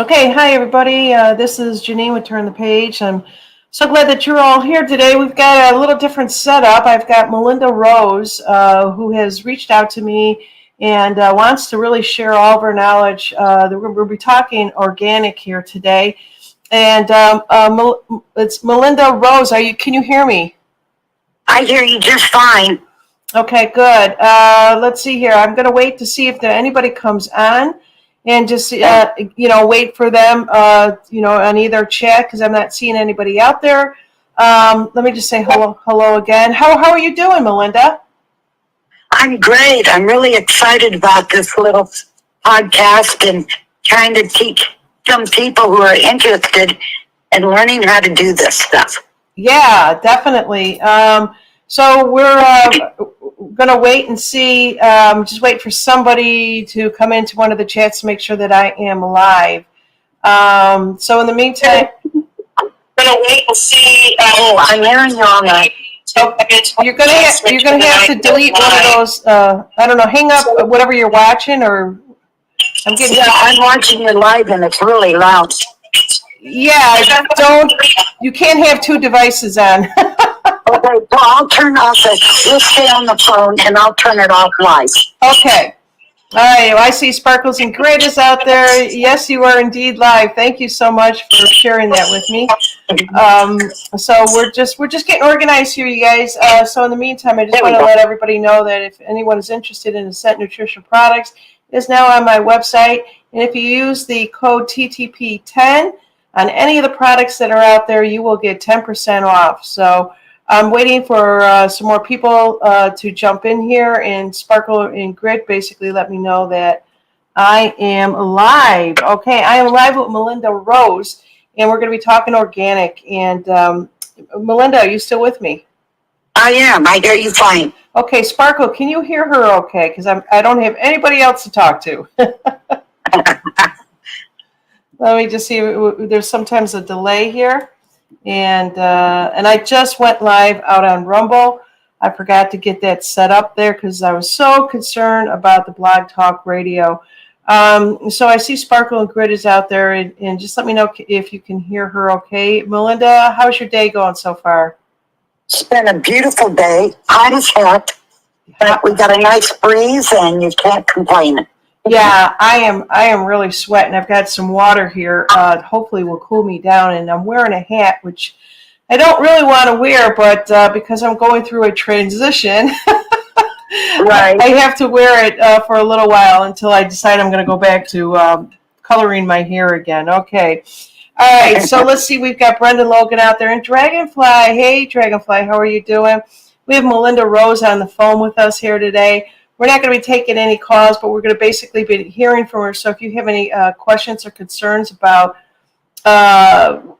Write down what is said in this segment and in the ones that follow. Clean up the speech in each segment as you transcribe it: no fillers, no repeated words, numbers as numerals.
Okay, hi everybody. This is Janine with Turn the Page. I'm so glad that you're all here today. We've got a little different setup. I've got Melinda Rose, who has reached out to me and wants to really share all of her knowledge. We'll be talking organic here today, and it's Melinda Rose. Can you hear me? I hear you just fine. Okay, good. Let's see here. I'm going to wait to see if anybody comes on, and just wait for them, on either chat because I'm not seeing anybody out there. Let me just say hello again. How are you doing, Melinda? I'm great. I'm really excited about this little podcast and trying to teach some people who are interested in learning how to do this stuff. Yeah, definitely. So we're going to wait and see. Just wait for somebody to come into one of the chats to make sure that I am live. So in the meantime, I'm going to wait and see. I'm hearing you all night. So you're gonna have to delete one of those. I don't know. Hang up whatever you're watching, or I'm watching it live, and it's really loud. Yeah, don't. You can't have two devices on. Okay, so I'll turn off it. Let's stay on the phone, and I'll turn it off live. Okay. All right. Well, I see Sparkles and Grit is out there. Yes, you are indeed live. Thank you so much for sharing that with me. So we're just getting organized here, you guys. So in the meantime, I just want to let everybody know that if anyone is interested in Ascent Nutrition products, it is now on my website. And if you use the code TTP10 on any of the products that are out there, you will get 10% off. So I'm waiting for some more people to jump in here, and Sparkle and Grit basically let me know that I am live. Okay, I am live with Melinda Rose, and we're going to be talking organic. And Melinda, are you still with me? I am. I hear you fine. Okay, Sparkle, can you hear her okay? Because I don't have anybody else to talk to. Let me just see. There's sometimes a delay here. And I just went live out on Rumble. I forgot to get that set up there because I was so concerned about the Blog Talk Radio. So I see Sparkle and Grit is out there, and just let me know if you can hear her okay. Melinda, how's your day going so far? It's been a beautiful day. Hot as heck, but we got a nice breeze, and you can't complain. Yeah, I am really sweating. I've got some water here. Hopefully will cool me down, and I'm wearing a hat, which I don't really want to wear, but because I'm going through a transition, right. I have to wear it for a little while until I decide I'm going to go back to coloring my hair again. Okay. All right, so let's see. We've got Brendan Logan out there, and Dragonfly. Hey, Dragonfly, how are you doing? We have Melinda Rose on the phone with us here today. We're not going to be taking any calls, but we're going to basically be hearing from her. So if you have any questions or concerns about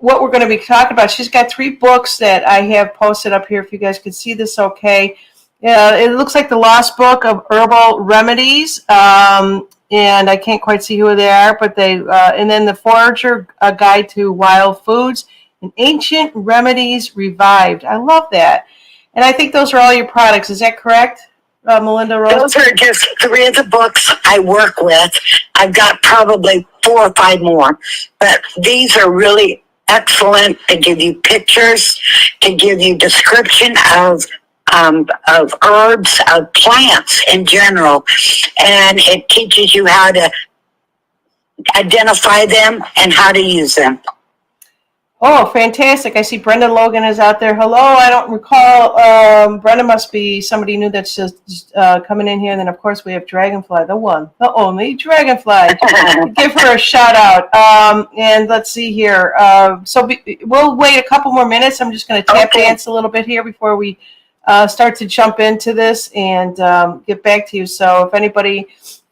what we're going to be talking about, she's got 3 books that I have posted up here. If you guys can see this okay. It looks like the Lost Book of Herbal Remedies, and I can't quite see who they are, but and then the Forager Guide to Wild Foods and Ancient Remedies Revived. I love that. And I think those are all your products. Is that correct? Melinda Rose? Those are just 3 of the books I work with. I've got probably 4 or 5 more, but these are really excellent. They give you pictures, to give you description of herbs, of plants in general, and it teaches you how to identify them and how to use them. Oh, fantastic. I see Brendan Logan is out there. Hello, I don't recall. Brendan must be somebody new that's just coming in here. And then, of course, we have Dragonfly, the one, the only Dragonfly. Give her a shout out. And let's see here. We'll wait a couple more minutes. I'm just going to tap dance a little bit here before we start to jump into this and get back to you. So if anybody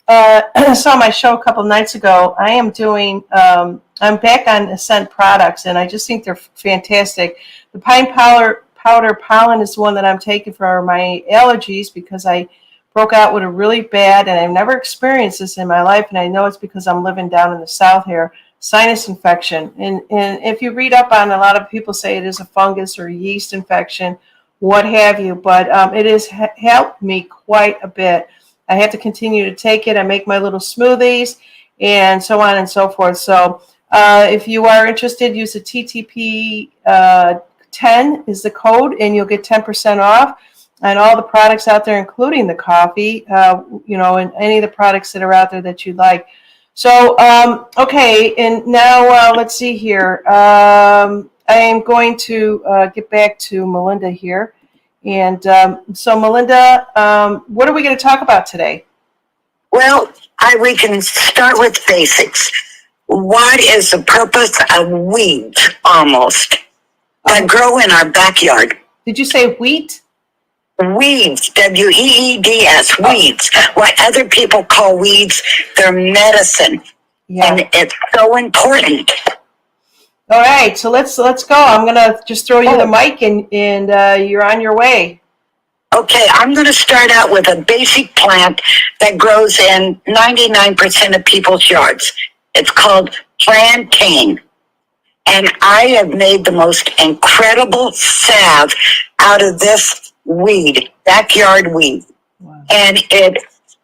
saw my show a couple nights ago, I am doing... I'm back on Ascent products, and I just think they're fantastic. The pine powder pollen is the one that I'm taking for my allergies because I broke out with a really bad, and I've never experienced this in my life, and I know it's because I'm living down in the south here, sinus infection. And if you read up on, a lot of people say it is a fungus or yeast infection, what have you, but it has helped me quite a bit. I have to continue to take it. I make my little smoothies and so on and so forth. So If you are interested, use the TTP 10 is the code, and you'll get 10% off on all the products out there, including the coffee, and any of the products that are out there that you'd like. So, okay, and now let's see here. I am going to get back to Melinda here. And so, Melinda, what are we going to talk about today? Well, we can start with basics. What is the purpose of weeds, almost, that grow in our backyard? Did you say wheat? Weeds, W-E-E-D-S, weeds. What other people call weeds, they're medicine. Yeah. And it's so important. All right, so let's go. I'm going to just throw you the mic, and you're on your way. Okay, I'm going to start out with a basic plant that grows in 99% of people's yards. It's called plantain. And I have made the most incredible salve out of this weed, backyard weed. Wow. And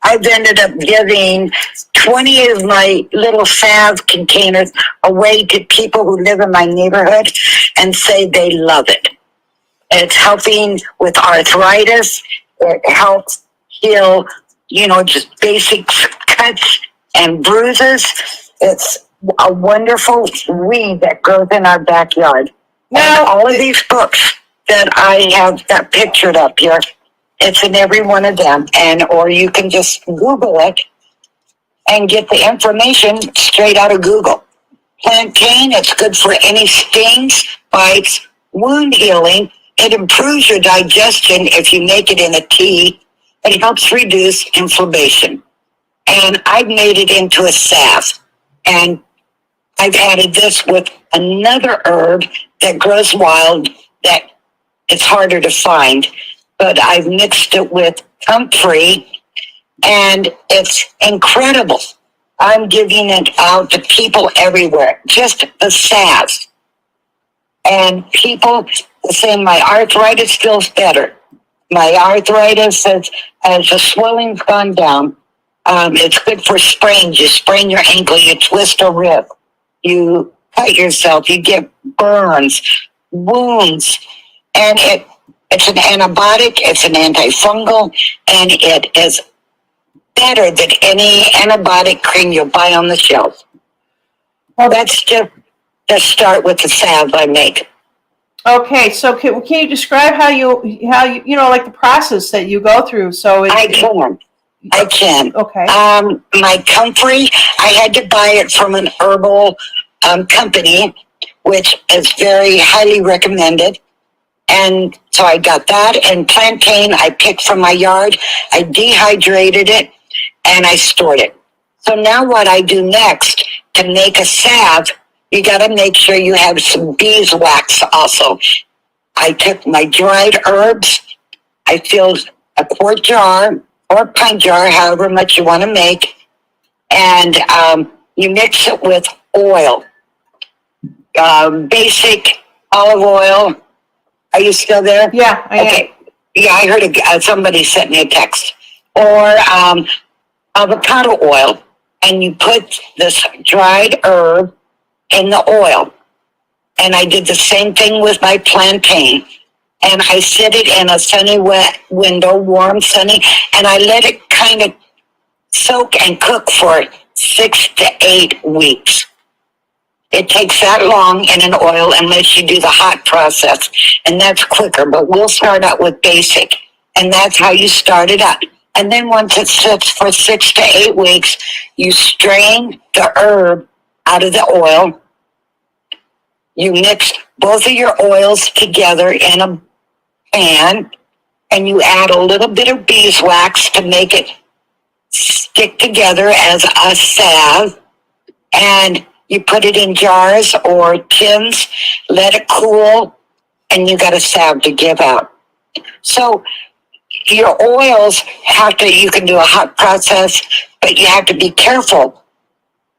I've ended up giving 20 of my little salve containers away to people who live in my neighborhood and say they love it. It's helping with arthritis. It helps heal, just basic cuts and bruises. It's a wonderful weed that grows in our backyard. Now, and all of these books that I have got pictured up here, it's in every one of them. Or you can just Google it and get the information straight out of Google. Plantain, it's good for any stings, bites, wound healing. It improves your digestion if you make it in a tea. It helps reduce inflammation. And I've made it into a salve. And I've added this with another herb that grows wild that it's harder to find. But I've mixed it with comfrey, and it's incredible. I'm giving it out to people everywhere, just a salve. And people saying my arthritis feels better. My arthritis as the swelling's gone down. It's good for sprains. You sprain your ankle, you twist a rib, you cut yourself, you get burns, wounds, and it's an antibiotic, it's an antifungal, and it is better than any antibiotic cream you'll buy on the shelf. Well, that's just the start with the salve I make. Okay, so can you describe how you like the process that you go through? So I can. Okay. My comfrey, I had to buy it from an herbal company, which is very highly recommended. And so I got that. And plantain, I picked from my yard. I dehydrated it, and I stored it. So now what I do next to make a salve, you got to make sure you have some beeswax also. I took my dried herbs. I filled a quart jar or a pint jar, however much you want to make. And you mix it with oil, basic olive oil. Are you still there? Yeah, I am. Yeah, I heard somebody sent me a text. Or avocado oil. And you put this dried herb in the oil. And I did the same thing with my plantain. And I sit it in a sunny, wet window, warm, sunny, and I let it kind of soak and cook for 6 to 8 weeks. It takes that long in an oil unless you do the hot process, and that's quicker. But we'll start out with basic, and that's how you start it up. And then once it sits for 6 to 8 weeks, you strain the herb out of the oil. You mix both of your oils together in a pan, and you add a little bit of beeswax to make it stick together as a salve. And you put it in jars or tins, let it cool, and you got a salve to give out. So your oils you can do a hot process, but you have to be careful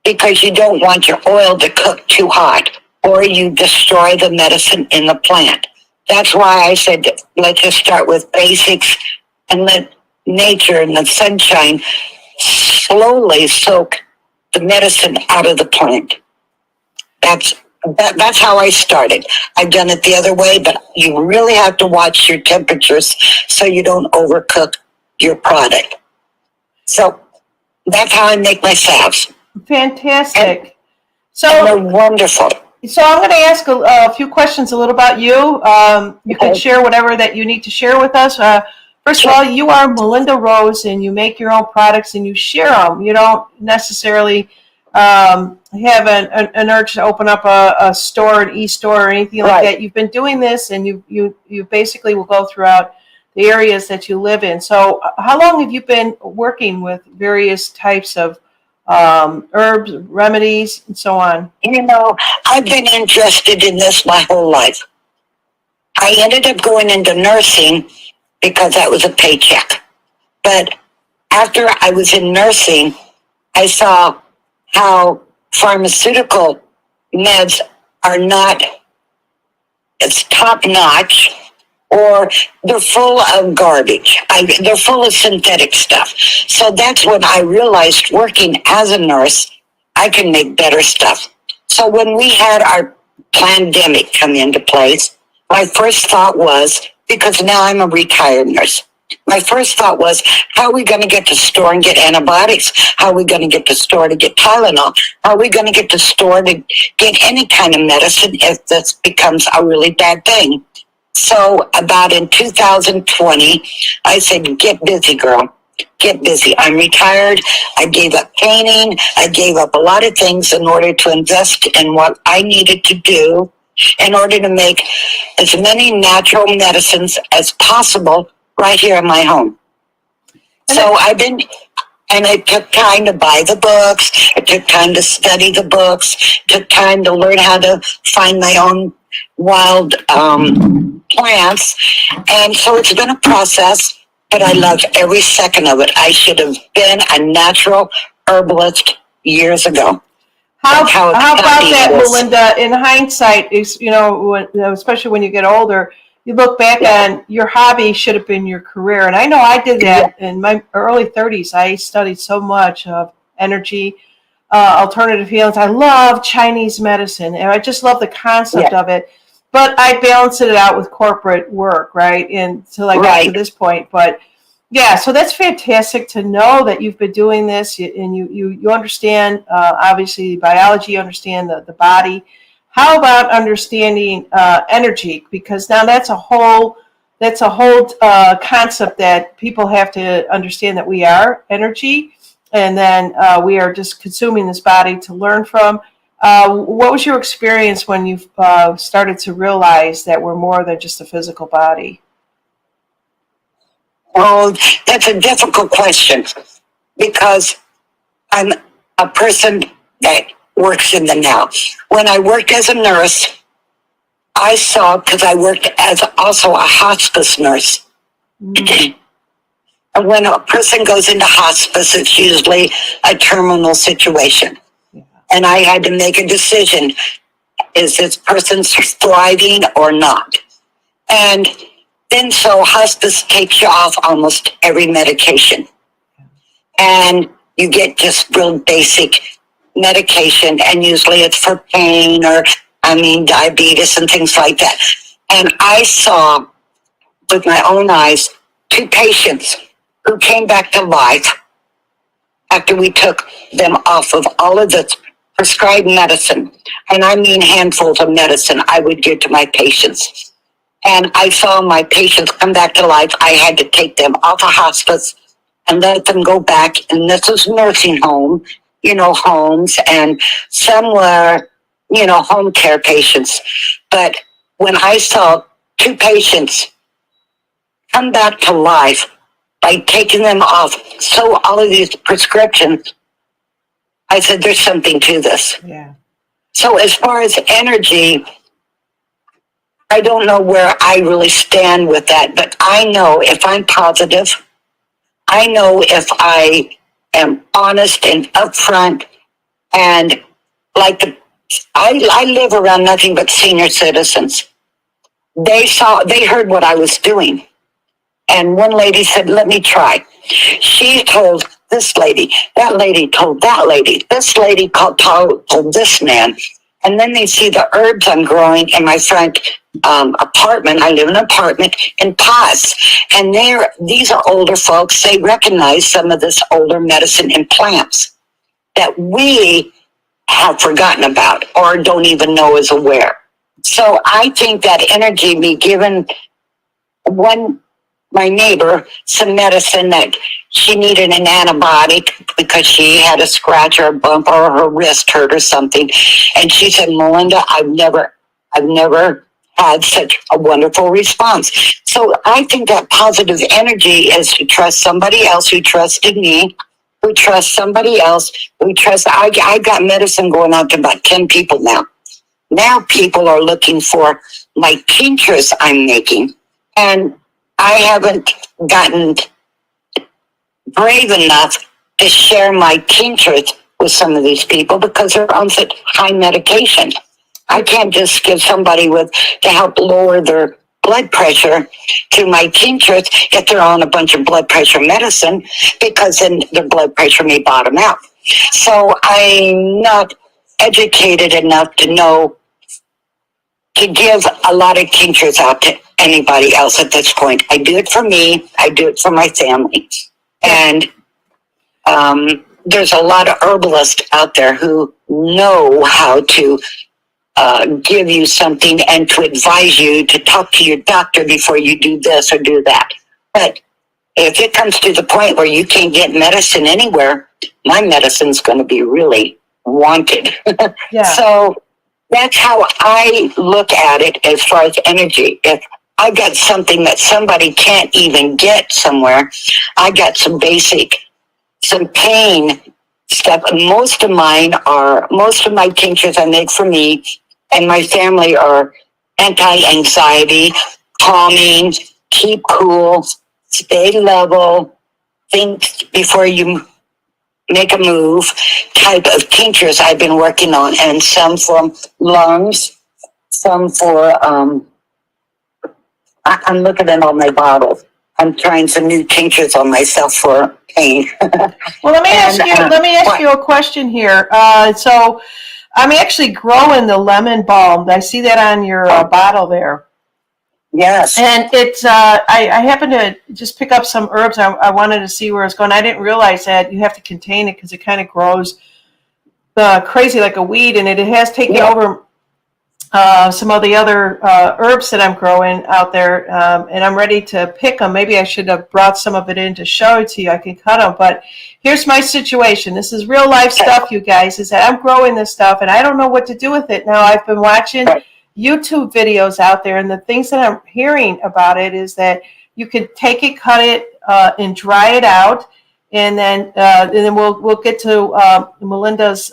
because you don't want your oil to cook too hot or you destroy the medicine in the plant. That's why I said, let's just start with basics and let nature and the sunshine slowly soak the medicine out of the plant. That's how I started. I've done it the other way, but you really have to watch your temperatures so you don't overcook your product. So that's how I make my salves. Fantastic. And So they're wonderful. So I'm going to ask a few questions a little about you. You can Okay. share whatever that you need to share with us. First of Sure. all, you are Melinda Rose, and you make your own products and you share them. You don't necessarily have an urge to open up a store, an e-store, or anything like Right. that. You've been doing this, and you basically will go throughout the areas that you live in. So, how long have you been working with various types of herbs, remedies, and so on? You know, I've been interested in this my whole life. I ended up going into nursing because that was a paycheck. But after I was in nursing, I saw how pharmaceutical meds are not as top notch, or they're full of garbage. They're full of synthetic stuff. So that's when I realized, working as a nurse, I can make better stuff. So when we had our pandemic come into place, my first thought was, because now I'm a retired nurse, my first thought was, how are we going to get to store and get antibiotics? How are we going to get to store to get Tylenol? How are we going to get to store to get any kind of medicine if this becomes a really bad thing? So about in 2020, I said, get busy, girl. Get busy. I'm retired. I gave up painting. I gave up a lot of things in order to invest in what I needed to do in order to make as many natural medicines as possible right here in my home. So and I took time to buy the books. I took time to study the books, took time to learn how to find my own wild plants. And so it's been a process, but I love every second of it. I should have been a natural herbalist years ago. How How about that, it is. Melinda? In hindsight, is especially when you get older, you look back on your hobby should have been your career. And I know I did that in my early 30s. I studied so much of energy, alternative healings. I love Chinese medicine, and I just love the concept of it. But I balanced it out with corporate work, right? Until I got to this point. But yeah, so that's fantastic to know that you've been doing this and you understand, obviously, biology, you understand the body. How about understanding energy? Because now that's a whole concept that people have to understand, that we are energy, and then we are just consuming this body to learn from. What was your experience when you started to realize that we're more than just a physical body? Oh, that's a difficult question because I'm a person that works in the now. When I worked as a nurse, I saw, because I worked as also a hospice nurse. And when a person goes into hospice, it's usually a terminal situation. And I had to make a decision. Is this person thriving or not? And then so hospice takes you off almost every medication. And you get just real basic medication, and usually it's for pain or, diabetes and things like that. And I saw with my own eyes 2 patients who came back to life after we took them off of all of the prescribed medicine. And I mean handfuls of medicine I would give to my patients. And I saw my patients come back to life. I had to take them off of hospice and let them go back. And this is nursing home, homes, and some were, home care patients. But when I saw 2 patients come back to life by taking them off all of these prescriptions, I said, there's something to this. Yeah. So as far as energy, I don't know where I really stand with that, but I know if I'm positive, I know if I am honest and upfront, and I live around nothing but senior citizens. They heard what I was doing. And one lady said, let me try. She told this lady, that lady told that lady, this lady told this man. And then they see the herbs I'm growing in my front apartment. I live in an apartment in pots. And these are older folks. They recognize some of this older medicine and plants that we have forgotten about or don't even know is aware. So I think that energy be given my neighbor some medicine that she needed an antibiotic because she had a scratch or a bump or her wrist hurt or something. And she said, Melinda, I've never had such a wonderful response. So I think that positive energy is to trust somebody else who trusted me, who trusts somebody else, who trusts. I got medicine going out to about 10 people now. Now people are looking for my tinctures I'm making. And I haven't gotten brave enough to share my tinctures with some of these people because they're on such high medication. I can't just give somebody to help lower their blood pressure to my tinctures if they're on a bunch of blood pressure medicine, because then their blood pressure may bottom out. So I'm not educated enough to know to give a lot of tinctures out to anybody else at this point. I do it for me. I do it for my family. And there's a lot of herbalists out there who know how to give you something and to advise you to talk to your doctor before you do this or do that. But if it comes to the point where you can't get medicine anywhere, my medicine's going to be really wanted. Yeah. So that's how I look at it as far as energy. If I got something that somebody can't even get somewhere, I got some pain stuff. Most of my tinctures I make for me and my family are anti-anxiety, calming, keep cool, stay level, think before you make a move type of tinctures I've been working on, and some for lungs, some for, I'm looking at all my bottles. I'm trying some new tinctures on myself for pain. Well, let me ask you a question here. So I'm actually growing the lemon balm. I see that on your bottle there. Yes. And it's, I happened to just pick up some herbs. I wanted to see where it's going. I didn't realize that you have to contain it because it kind of grows crazy like a weed, and it has taken over some of the other herbs that I'm growing out there, and I'm ready to pick them. Maybe I should have brought some of it in to show it to you. I can cut them, but here's my situation. This is real life stuff, you guys, is that I'm growing this stuff, and I don't know what to do with it. Now, I've been watching YouTube videos out there, and the things that I'm hearing about it is that you could take it, cut it, and dry it out, and then we'll get to Melinda's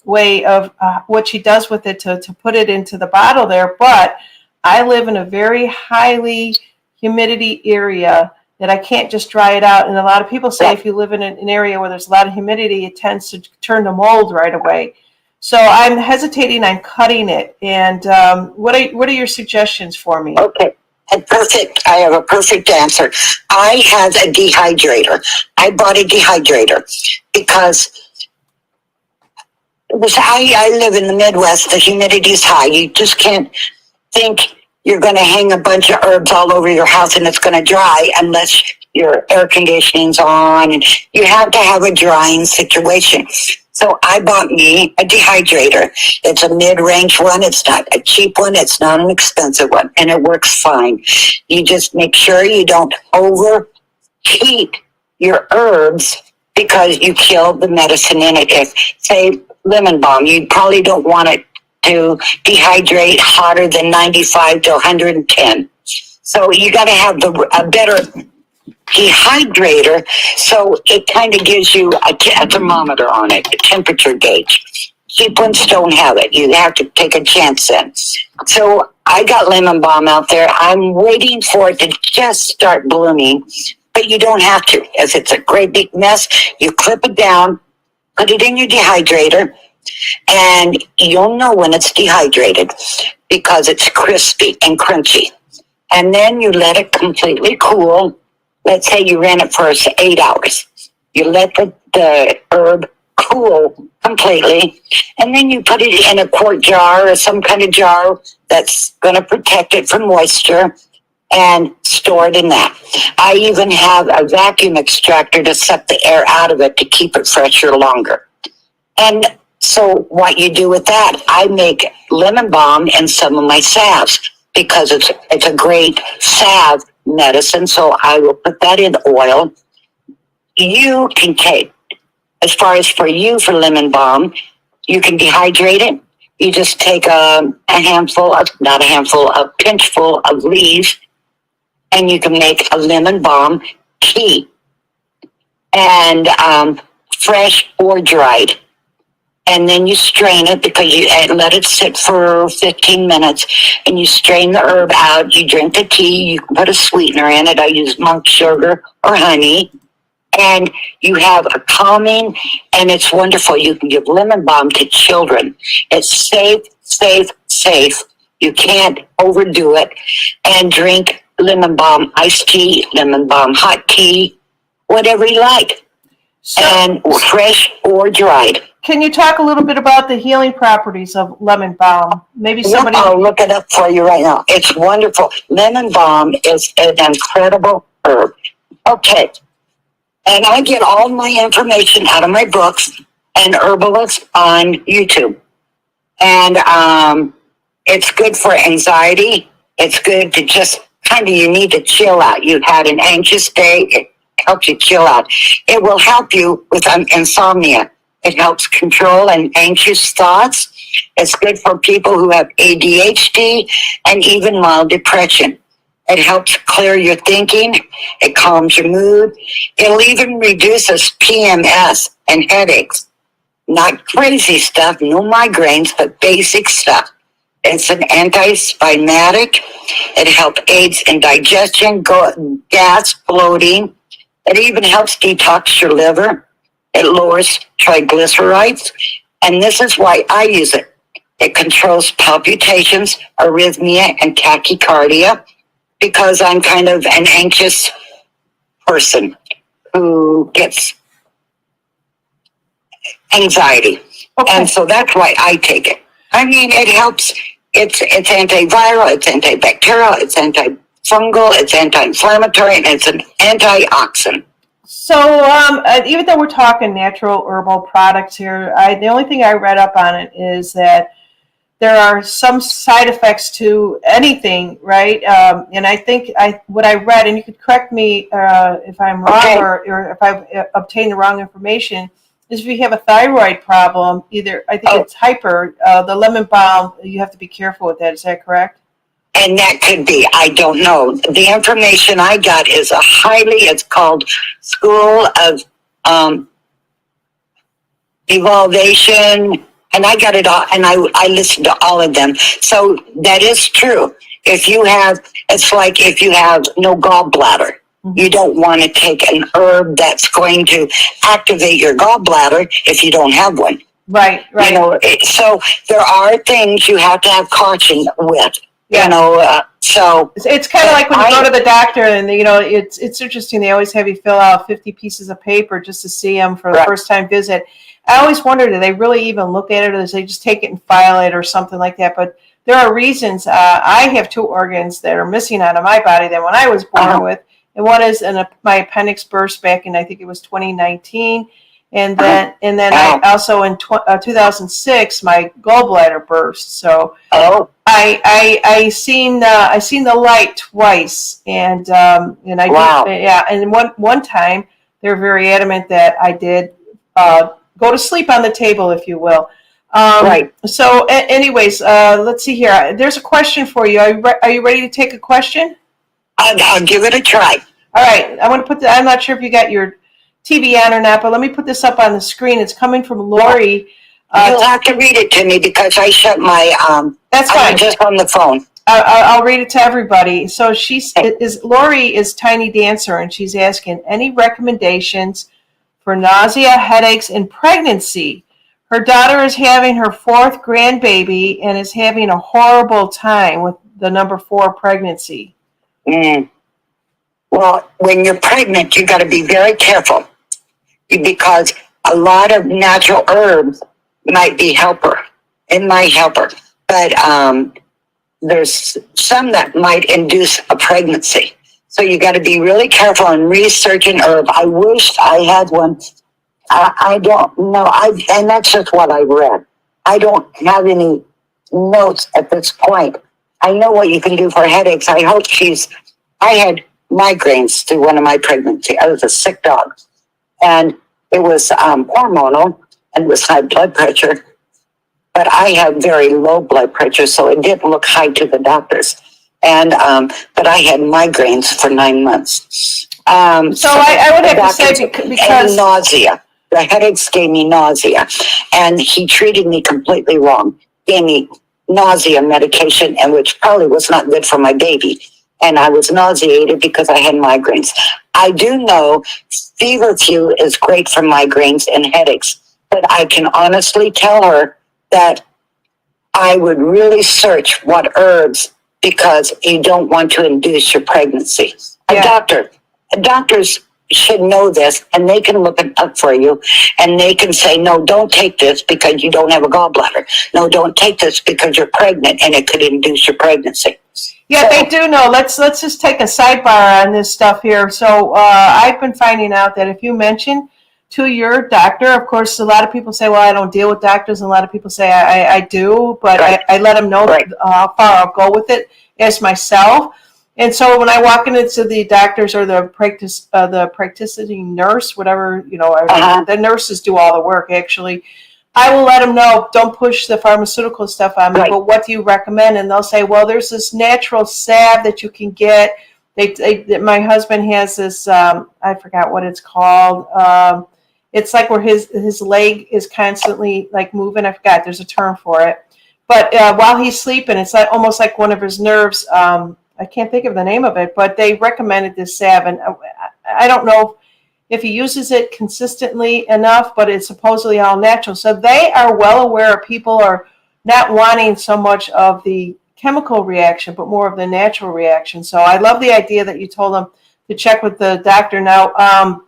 way of what she does with it to put it into the bottle there. But I live in a very highly humidity area that I can't just dry it out. And a lot of people say if you live in an area where there's a lot of humidity, it tends to turn to mold right away. So I'm hesitating on cutting it. And what are your suggestions for me? Okay. Perfect. I have a perfect answer. I have a dehydrator. I bought a dehydrator because I live in the Midwest. The humidity is high. You just can't think you're going to hang a bunch of herbs all over your house and it's going to dry unless your air conditioning's on. And you have to have a drying situation. So I bought me a dehydrator. It's a mid-range one. It's not a cheap one. It's not an expensive one. And it works fine. You just make sure you don't overheat your herbs because you kill the medicine in it. If, say, lemon balm, you probably don't want it to dehydrate hotter than 95 to 110. So you got to have a better dehydrator, so it kind of gives you a thermometer on it, a temperature gauge. Cheap ones don't have it. You have to take a chance then. So I got lemon balm out there. I'm waiting for it to just start blooming, but you don't have to. If it's a great big mess, you clip it down, put it in your dehydrator, and you'll know when it's dehydrated because it's crispy and crunchy. And then you let it completely cool. Let's say you ran it for 8 hours. You let the herb cool completely. And then you put it in a quart jar or some kind of jar that's going to protect it from moisture and store it in that. I even have a vacuum extractor to suck the air out of it to keep it fresher longer. And so what you do with that, I make lemon balm in some of my salves because it's a great salve medicine. So I will put that in oil. You can take, as far as for you for lemon balm, you can dehydrate it. You just take a pinchful of leaves, and you can make a lemon balm tea, and fresh or dried. And then you strain it because and let it sit for 15 minutes, and you strain the herb out. You drink the tea. You can put a sweetener in it. I use monk sugar or honey. And you have a calming, and it's wonderful. You can give lemon balm to children. It's safe, safe, safe. You can't overdo it. And drink lemon balm iced tea, lemon balm hot tea, whatever you like. So, and fresh or dried. Can you talk a little bit about the healing properties of lemon balm? Maybe somebody... I'll look it up for you right now. It's wonderful. Lemon balm is an incredible herb. Okay. And I get all my information out of my books and Herbalist on YouTube. And it's good for anxiety. It's good to just you need to chill out. You had an anxious day. It helps you chill out. It will help you with insomnia. It helps control anxious thoughts. It's good for people who have ADHD and even mild depression. It helps clear your thinking. It calms your mood. It'll even reduces PMS and headaches. Not crazy stuff, no migraines, but basic stuff. It's an anti-spasmodic. It helps aids in digestion, gas, bloating. It even helps detox your liver. It lowers triglycerides. And this is why I use it. It controls palpitations, arrhythmia, and tachycardia, because I'm kind of an anxious person who gets anxiety. Okay. And so that's why I take it. I mean, it helps. It's antiviral, it's antibacterial, it's antifungal, it's anti-inflammatory, and it's an antioxidant. So even though we're talking natural herbal products here, the only thing I read up on it is that there are some side effects to anything, right? And I think what I read, and you could correct me if I'm wrong, okay, or if I've obtained the wrong information, is if you have a thyroid problem, it's hyper, the lemon balm, you have to be careful with that. Is that correct? And that could be. I don't know. The information I got is it's called School of Evolution, and I got it all, and I listened to all of them. So that is true. It's like if you have no gallbladder, you don't want to take an herb that's going to activate your gallbladder if you don't have one. Right. So there are things you have to have caution with. Yeah. So it's kind of like when you go to the doctor, and it's interesting. They always have you fill out 50 pieces of paper just to see them for the first time visit. I always wonder, do they really even look at it, or do they just take it and file it or something like that? But there are reasons. I have 2 organs that are missing out of my body that when I was born with. And one is my appendix burst back in, I think it was 2019. And then I also in 2006, my gallbladder burst. So I seen the light twice. And I did, yeah. And one time they were very adamant that I did go to sleep on the table, if you will. So anyways, let's see here. There's a question for you. Are you ready to take a question? I'll give it a try. All right. I want to I'm not sure if you got your TV on or not, but let me put this up on the screen. It's coming from Lori. You'll have to read it to me because I shut my, that's fine. I'm just on the phone. I'll read it to everybody. So Lori is Tiny Dancer, and she's asking, any recommendations for nausea, headaches, and pregnancy? Her daughter is having her 4th grandbaby and is having a horrible time with the number 4 pregnancy. Well, when you're pregnant, you got to be very careful because a lot of natural herbs might be helper. It might help her. But there's some that might induce a pregnancy. So you got to be really careful and research an herb. I wish I had one. I don't know. And that's just what I read. I don't have any notes at this point. I know what you can do for headaches. I had migraines through one of my pregnancy. I was a sick dog. And it was hormonal and it was high blood pressure. But I have very low blood pressure, so it didn't look high to the doctors. And but I had migraines for 9 months. So I would have to say because and nausea. The headaches gave me nausea, and he treated me completely wrong. Gave me nausea medication, and which probably was not good for my baby. And I was nauseated because I had migraines. I do know feverfew is great for migraines and headaches, but I can honestly tell her that I would really search what herbs, because you don't want to induce your pregnancy. Doctors should know this, and they can look it up for you, and they can say, no, don't take this because you don't have a gallbladder. No, don't take this because you're pregnant and it could induce your pregnancy. Yeah, so, they do know. Let's just take a sidebar on this stuff here. So I've been finding out that if you mention to your doctor, of course, a lot of people say, well, I don't deal with doctors, and a lot of people say I do, but right. I let them know how far I'll go with it as myself. And so when I walk into the doctors or the practicing nurse, whatever, the nurses do all the work, actually, I will let them know, don't push the pharmaceutical stuff on me, but what do you recommend? And they'll say, well, there's this natural salve that you can get. My husband has this, I forgot what it's called. It's like where his leg is constantly like moving. I forgot, there's a term for it. But while he's sleeping, it's like almost like one of his nerves. I can't think of the name of it, but they recommended this salve. And I don't know if he uses it consistently enough, but it's supposedly all natural. So they are well aware of people are not wanting so much of the chemical reaction, but more of the natural reaction. So I love the idea that you told them to check with the doctor. Now,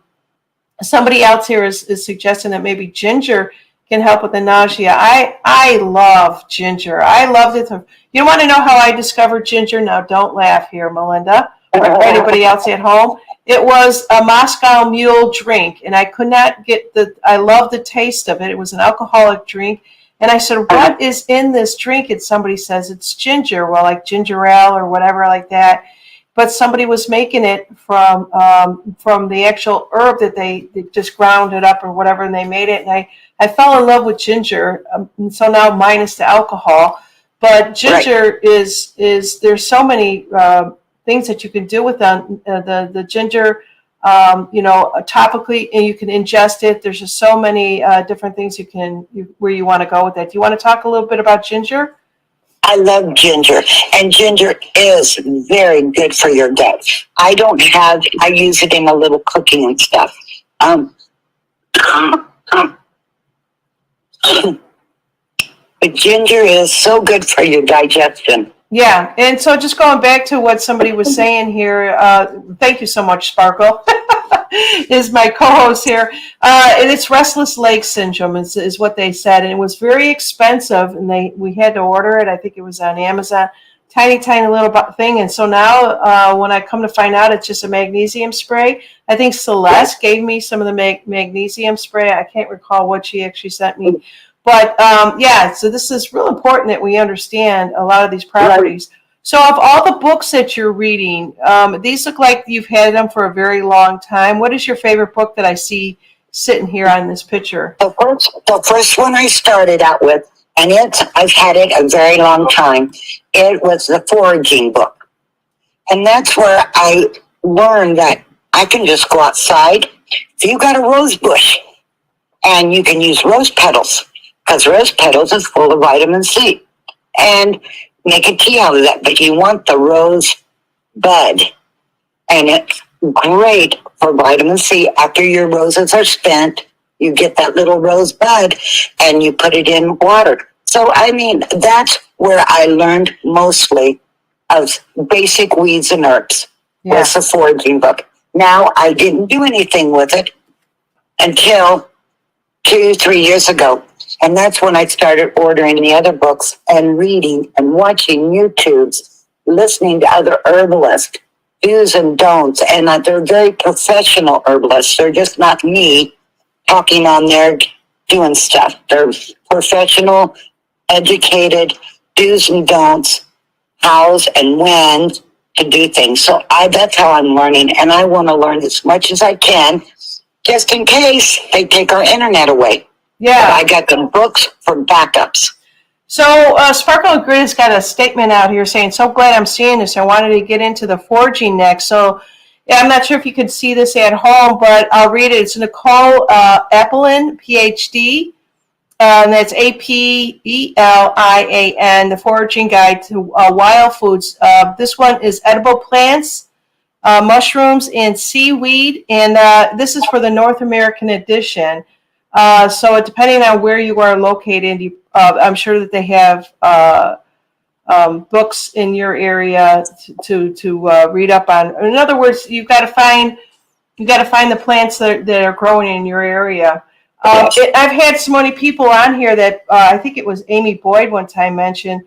somebody else here is suggesting that maybe ginger can help with the nausea. I love ginger. I loved it. You want to know how I discovered ginger? Now, don't laugh here, Melinda, or anybody else at home. It was a Moscow Mule drink, and I could not get I love the taste of it. It was an alcoholic drink. And I said, what is in this drink? And somebody says it's ginger. Well, like ginger ale or whatever like that. But somebody was making it from the actual herb that they just ground it up or whatever, and they made it. And I fell in love with ginger. And so now minus the alcohol. But ginger is there's so many things that you can do with the ginger, topically, and you can ingest it. There's just so many different things where you want to go with that. Do you want to talk a little bit about ginger? I love ginger, and ginger is very good for your gut. I use it in a little cooking and stuff. But ginger is so good for your digestion. Yeah, and so just going back to what somebody was saying here, thank you so much, Sparkle, is my co-host here. And it's restless leg syndrome is what they said, and it was very expensive, and we had to order it. I think it was on Amazon, tiny little thing. And so now when I come to find out, it's just a magnesium spray. I think Celeste gave me some of the magnesium spray. I can't recall what she actually sent me. But, so this is real important that we understand a lot of these properties. So of all the books that you're reading, these look like you've had them for a very long time. What is your favorite book that I see sitting here on this picture? The first one I started out with, and I've had it a very long time, it was the foraging book. And that's where I learned that I can just go outside. If you got a rose bush, and you can use rose petals, because rose petals is full of vitamin C, and make a tea out of that. But you want the rose bud, and it's great for vitamin C. After your roses are spent, you get that little rose bud, and you put it in water. So, that's where I learned mostly of basic weeds and herbs. Was the foraging book. Now, I didn't do anything with it until 2, 3 years ago. And that's when I started ordering the other books and reading and watching YouTubes, listening to other herbalists, do's and don'ts. And they're very professional herbalists. They're just not me talking on there doing stuff. They're professional, educated, do's and don'ts, hows and when to do things. So that's how I'm learning. And I want to learn as much as I can, just in case they take our internet away. Yeah. But I got the books for backups. So Sparkle and Grit has got a statement out here saying, so glad I'm seeing this. I wanted to get into the foraging next. So yeah, I'm not sure if you could see this at home, but I'll read it. It's Nicole Appelin, PhD. And that's Appelian, the Foraging Guide to Wild Foods. This one is edible plants, mushrooms, and seaweed. And this is for the North American edition. So depending on where you are located, I'm sure that they have books in your area to read up on. In other words, you've got to find the plants that are growing in your area. I've had so many people on here that I think it was Amy Boyd one time mentioned,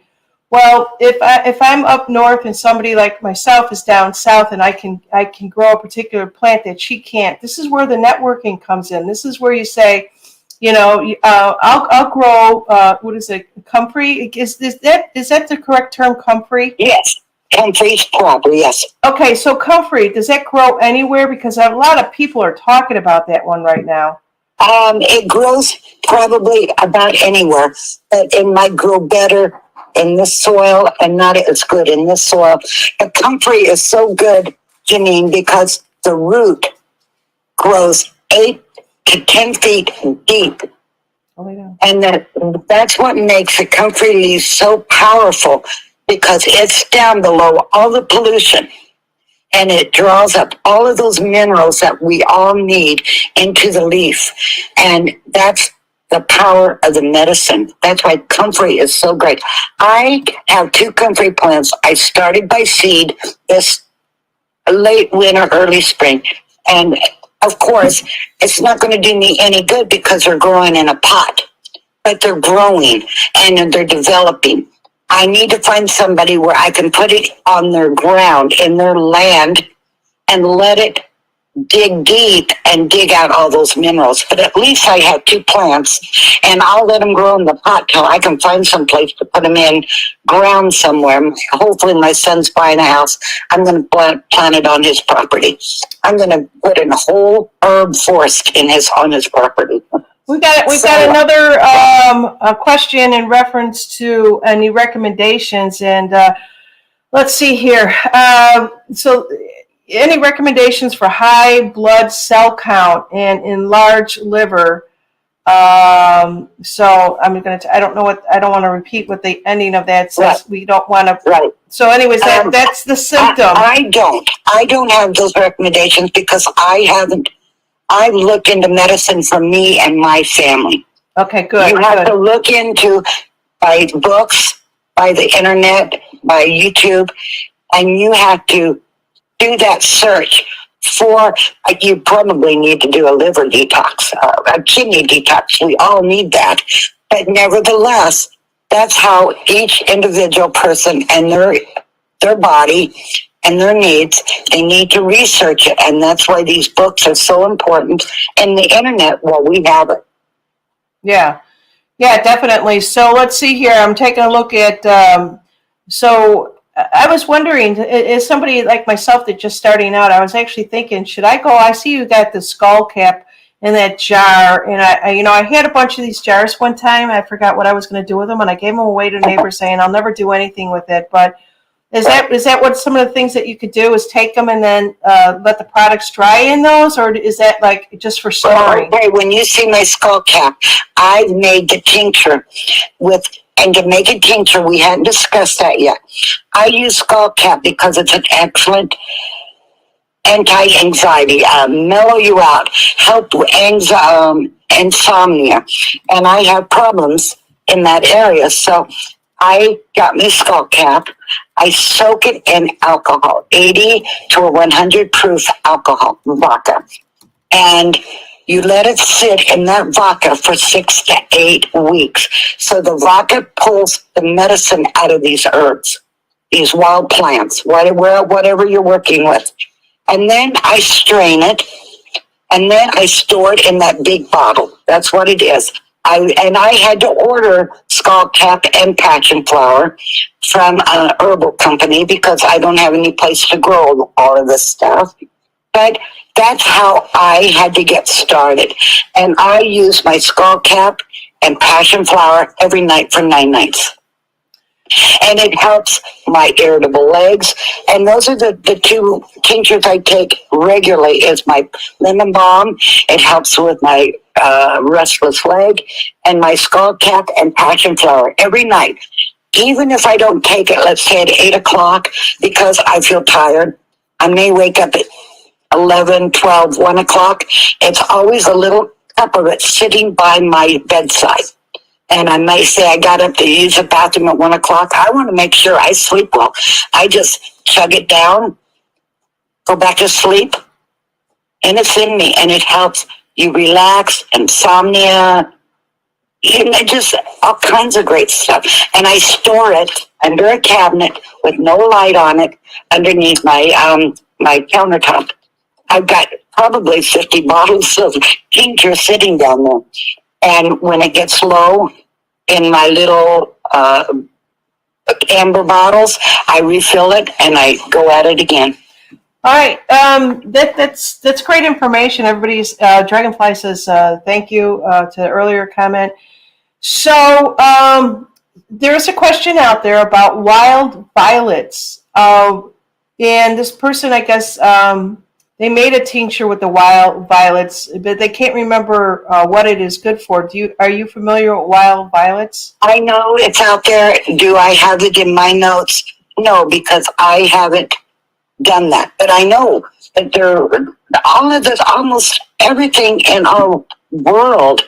well, if I'm up north and somebody like myself is down south and I can grow a particular plant that she can't, this is where the networking comes in. This is where you say, I'll grow, what is it, comfrey? Is that the correct term, comfrey? Yes, comfrey's proper, yes. Okay, so comfrey, does that grow anywhere? Because a lot of people are talking about that one right now. It grows probably about anywhere, but it might grow better in this soil and not as good in this soil. The comfrey is so good, Janine, because the root grows 8 to 10 feet deep. Oh, yeah. And that's what makes the comfrey leaf so powerful, because it's down below all the pollution. And it draws up all of those minerals that we all need into the leaf. And that's the power of the medicine. That's why comfrey is so great. I have 2 comfrey plants. I started by seed this late winter, early spring. And of course, it's not going to do me any good because they're growing in a pot. But they're growing and they're developing. I need to find somebody where I can put it on their ground, in their land, and let it dig deep and dig out all those minerals. But at least I have 2 plants, and I'll let them grow in the pot till I can find some place to put them in ground somewhere. Hopefully my son's buying a house. I'm going to plant it on his property. I'm going to put in a whole herb forest on his property. We've got another question in reference to any recommendations, and let's see here. So, any recommendations for high blood cell count and enlarged liver? So I'm going to. I don't want to repeat what the ending of that says. Right. We don't want to. Right. So, anyways, that's the symptom. I don't have those recommendations because I look into medicine for me and my family. Okay, good. You have to look into by books, by the internet, by YouTube, and you have to do that search for, you probably need to do a liver detox, a kidney detox. We all need that. But nevertheless, that's how each individual person and their body and their needs, they need to research it. And that's why these books are so important. And the internet, well, we have it. Yeah, definitely. So let's see here. I'm taking a look at, so I was wondering, as somebody like myself that's just starting out, I was actually thinking, should I go? I see you got the skull cap in that jar. And I had a bunch of these jars one time. I forgot what I was going to do with them. And I gave them away to neighbors saying, I'll never do anything with it. But is that what some of the things that you could do is take them and then let the products dry in those, or is that like just for storing? Okay, when you see my skull cap, I've made the tincture and to make a tincture, we hadn't discussed that yet. I use skull cap because it's an excellent anti-anxiety, mellow you out, help with insomnia, and I have problems in that area, so I got my skull cap. I soak it in alcohol, 80 to 100 proof alcohol, vodka. And You let it sit in that vodka for 6 to 8 weeks. So the vodka pulls the medicine out of these herbs, these wild plants, whatever you're working with. And then I strain it, and then I store it in that big bottle. That's what it is. I had to order skullcap and passion flower from an herbal company because I don't have any place to grow all of this stuff. But that's how I had to get started. And I use my skullcap and passion flower every night for 9 nights. And it helps my irritable legs. And those are the 2 tinctures I take regularly is my lemon balm. It helps with my restless leg, and my skullcap and passion flower every night. Even if I don't take it, let's say at 8 o'clock, because I feel tired, I may wake up at 11, 12, 1 o'clock. It's always a little cup of it sitting by my bedside. And I may say I got up to use the bathroom at 1 o'clock. I want to make sure I sleep well. I just chug it down, go back to sleep, and it's in me, and it helps you relax, insomnia, just all kinds of great stuff. And I store it under a cabinet with no light on it underneath my my countertop. I've got probably 50 bottles of tincture sitting down there. And when it gets low in my little amber bottles, I refill it and I go at it again. All right, that's great information. Everybody's Dragonfly says thank you to the earlier comment. So there's a question out there about wild violets, and this person, I guess, they made a tincture with the wild violets, but they can't remember what it is good for. Are you familiar with wild violets? I know it's out there. Do I have it in my notes? No, because I haven't done that. But I know that almost everything in our world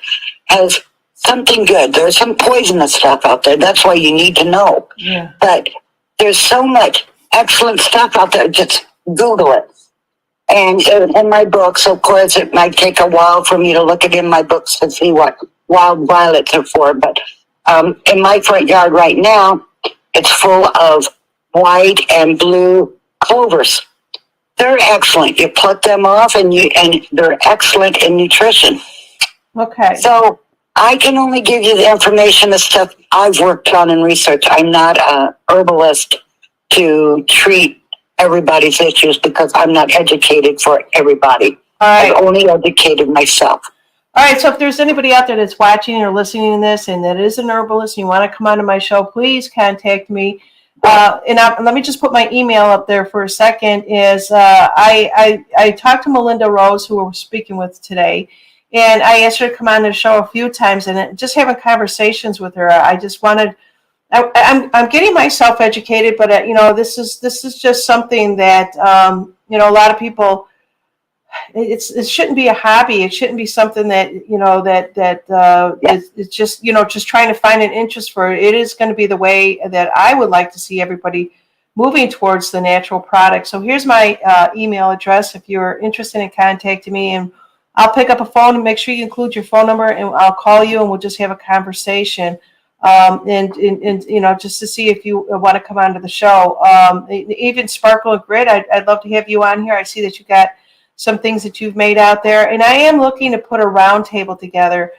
has something good. There's some poisonous stuff out there. That's why you need to know. Yeah. But there's so much excellent stuff out there. Just Google it. And in my books, of course, it might take a while for me to look at in my books to see what wild violets are for. But in my front yard right now, it's full of white and blue clovers. They're excellent. You pluck them off, and they're excellent in nutrition. Okay. So I can only give you the information of stuff I've worked on and researched. I'm not a herbalist to treat everybody's issues because I'm not educated for everybody. All right. I've only educated myself. All right, so if there's anybody out there that's watching or listening to this and that is an herbalist and you want to come onto my show, please contact me. Let me just put my email up there for a second. I talked to Melinda Rose, who we're speaking with today, and I asked her to come on the show a few times, and just having conversations with her, I just wanted. I'm getting myself educated, but this is just something that a lot of people. It shouldn't be a hobby. It shouldn't be something that is just just trying to find an interest for. It is going to be the way that I would like to see everybody moving towards the natural product. So here's my email address if you're interested in contacting me, and I'll pick up a phone and make sure you include your phone number, and I'll call you and we'll just have a conversation. And just to see if you want to come onto the show. Even Sparkle and Grit, I'd love to have you on here. I see that you got some things that you've made out there. And I am looking to put a round table together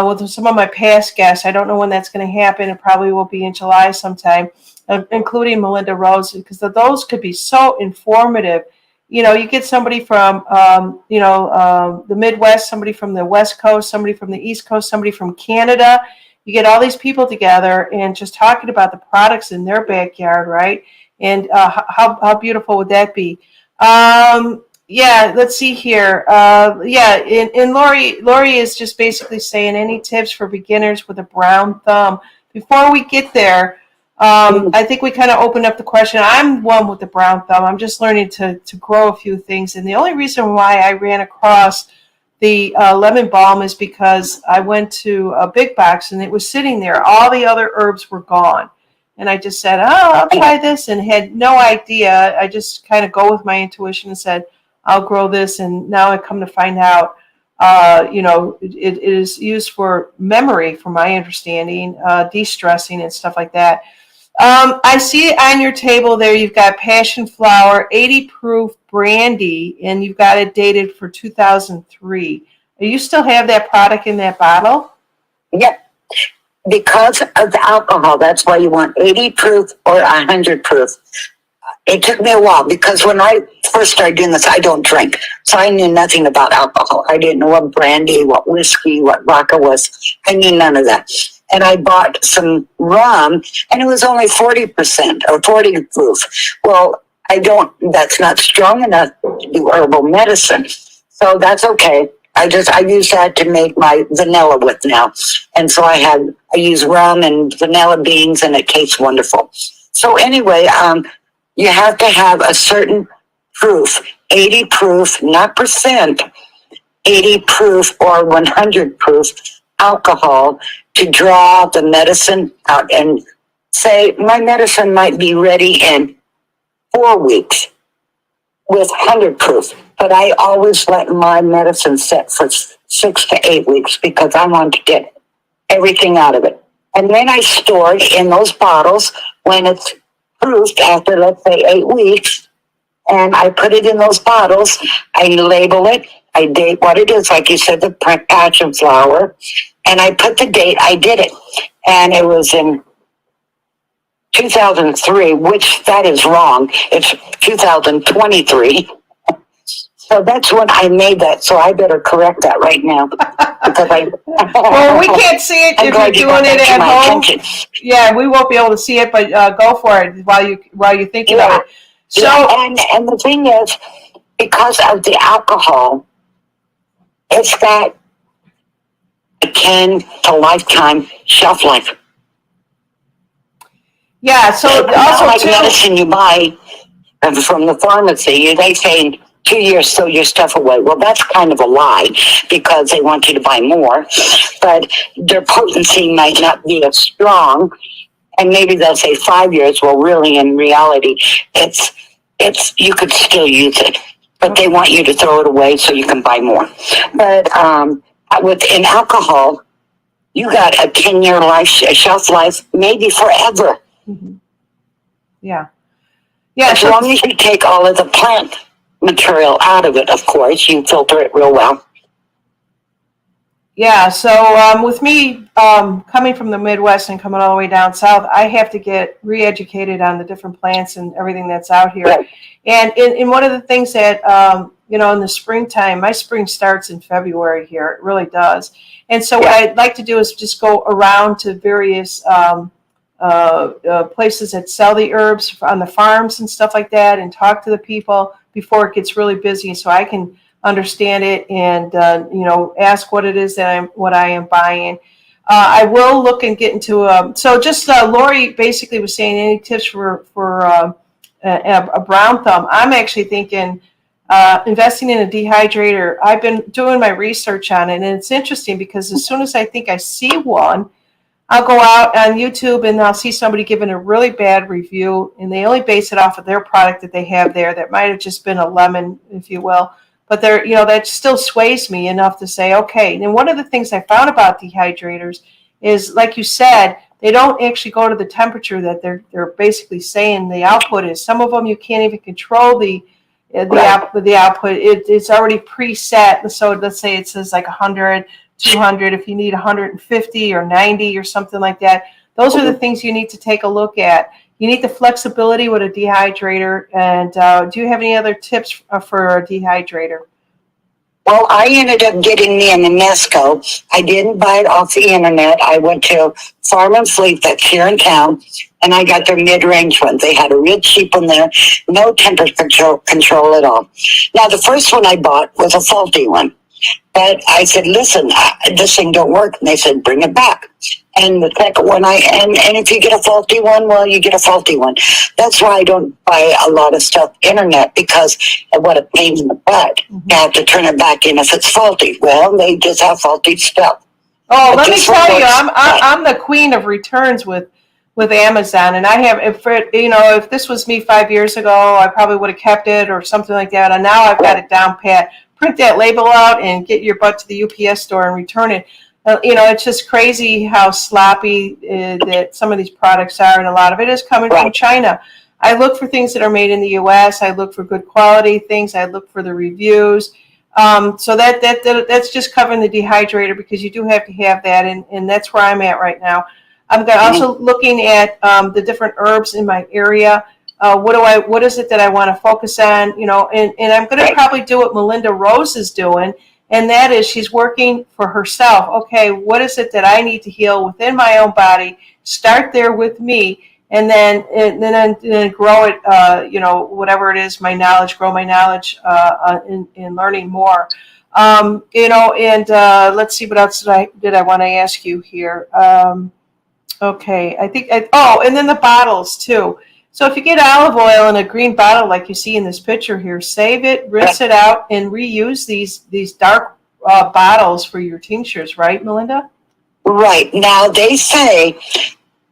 with some of my past guests. I don't know when that's going to happen. It probably will be in July sometime, including Melinda Rose, because those could be so informative. You get somebody from, the Midwest, somebody from the West Coast, somebody from the East Coast, somebody from Canada. You get all these people together and just talking about the products in their backyard, right? And how beautiful would that be? Let's see here. And Lori is just basically saying, any tips for beginners with a brown thumb? Before we get there, I think we kind of opened up the question. I'm one with the brown thumb. I'm just learning to grow a few things. And the only reason why I ran across the lemon balm is because I went to a big box and it was sitting there. All the other herbs were gone. And I just said, I'll try this, and had no idea. I just kind of go with my intuition and said, I'll grow this. And now I come to find out It is used for memory, from my understanding, de-stressing and stuff like that. I see on your table there you've got passion flower, 80 proof brandy, and you've got it dated for 2003. Do you still have that product in that bottle? Yep. Because of the alcohol, that's why you want 80 proof or 100 proof. It took me a while because when I first started doing this, I don't drink. So I knew nothing about alcohol. I didn't know what brandy, what whiskey, what vodka was. I knew none of that. And I bought some rum and it was only 40% or 40 proof. Well, that's not strong enough to do herbal medicine. So that's okay. I use that to make my vanilla with now. And so I use rum and vanilla beans and it tastes wonderful. So anyway, you have to have a certain proof, 80 proof, not percent, 80 proof or 100 proof alcohol to draw the medicine out and say, my medicine might be ready in 4 weeks with 100 proof, but I always let my medicine sit for 6 to 8 weeks because I want to get everything out of it. And then I store it in those bottles when it's proofed after, let's say, 8 weeks, and I put it in those bottles. I label it. I date what it is, like you said, the passion flower, and I put the date I did it, and it was in 2003, which that is wrong. It's 2023. So that's when I made that. So I better correct that right now because Well, we can't see it if you're doing it at home. Yeah, we won't be able to see it, but go for it while you think about it. So, yeah, and the thing is, because of the alcohol, it's got a 10 to lifetime shelf life. Yeah, so it's also not like too, medicine you buy from the pharmacy. They say in 2 years throw your stuff away. Well, that's kind of a lie because they want you to buy more, but their potency might not be as strong. And maybe they'll say 5 years. Well, really, in reality, it's you could still use it, but they want you to throw it away so you can buy more. But in alcohol, you got a 10-year shelf life, maybe forever. Mm-hmm. Yeah. As long as you take all of the plant material out of it, of course, you filter it real well. Yeah, so with me coming from the Midwest and coming all the way down south, I have to get re-educated on the different plants and everything that's out here. Right. And in one of the things that, in the springtime, my spring starts in February here. It really does. And so what I'd like to do is just go around to various places that sell the herbs on the farms and stuff like that and talk to the people before it gets really busy so I can understand it and ask what it is that I am buying. I will look and get into so just Lori basically was saying any tips for a brown thumb. I'm actually thinking investing in a dehydrator. I've been doing my research on it, and it's interesting because as soon as I think I see one, I'll go out on YouTube and I'll see somebody giving a really bad review, and they only base it off of their product that they have there. That might have just been a lemon, if you will. But that still sways me enough to say, okay. And one of the things I found about dehydrators is, like you said, they don't actually go to the temperature that they're basically saying the output is. Some of them you can't even control the output. It's already preset. So let's say it says like 100, 200. If you need 150 or 90 or something like that, those are the things you need to take a look at. You need the flexibility with a dehydrator. And do you have any other tips for a dehydrator? Well, I ended up getting me an Inesco. I didn't buy it off the internet. I went to Farm and Fleet that's here in town, and I got their mid-range one. They had a real cheap one there, no temperature control at all. Now, the first one I bought was a faulty one. But I said, listen, this thing don't work. And they said, bring it back. And the second one, and if you get a faulty one, well, you get a faulty one. That's why I don't buy a lot of stuff internet, because what a pain in the butt. Mm-hmm. You have to turn it back in if it's faulty. Well, they just have faulty stuff. Oh, let me tell you, I'm the queen of returns with Amazon, and I have, if this was me 5 years ago, I probably would have kept it or something like that. And now I've got it down pat. print that label out and get your butt to the UPS store and return it. It's just crazy how sloppy that some of these products are, and a lot of it is coming from China. I look for things that are made in the U.S. I look for good quality things. I look for the reviews. So that's just covering the dehydrator, because you do have to have that, and that's where I'm at right now. I'm also looking at the different herbs in my area. What is it that I want to focus on? And I'm going to probably do what Melinda Rose is doing, and that is she's working for herself. Okay, what is it that I need to heal within my own body? Start there with me, and then grow it. Whatever it is, grow my knowledge in learning more. Let's see, what else did I want to ask you here? Okay, and then the bottles too. So if you get olive oil in a green bottle like you see in this picture here, save it, rinse it out, and reuse these dark bottles for your tinctures, right, Melinda? Right. Now, they say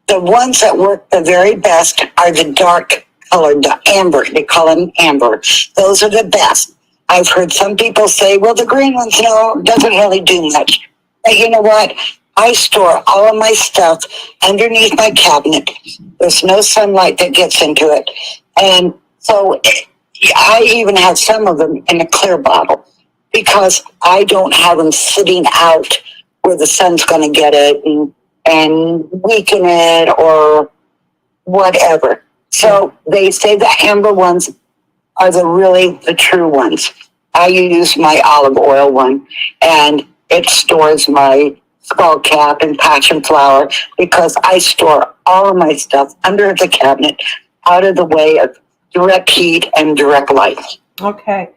the ones that work the very best are the dark colored, the amber. They call them amber. Those are the best. I've heard some people say, well, the green ones, doesn't really do much. But you know what? I store all of my stuff underneath my cabinet. There's no sunlight that gets into it. And so I even have some of them in a clear bottle, because I don't have them sitting out where the sun's going to get it and weaken it or whatever. So they say the amber ones are the true ones. I use my olive oil one, and it stores my skull cap and passion flower, because I store all of my stuff under the cabinet, out of the way of direct heat and direct light. Okay.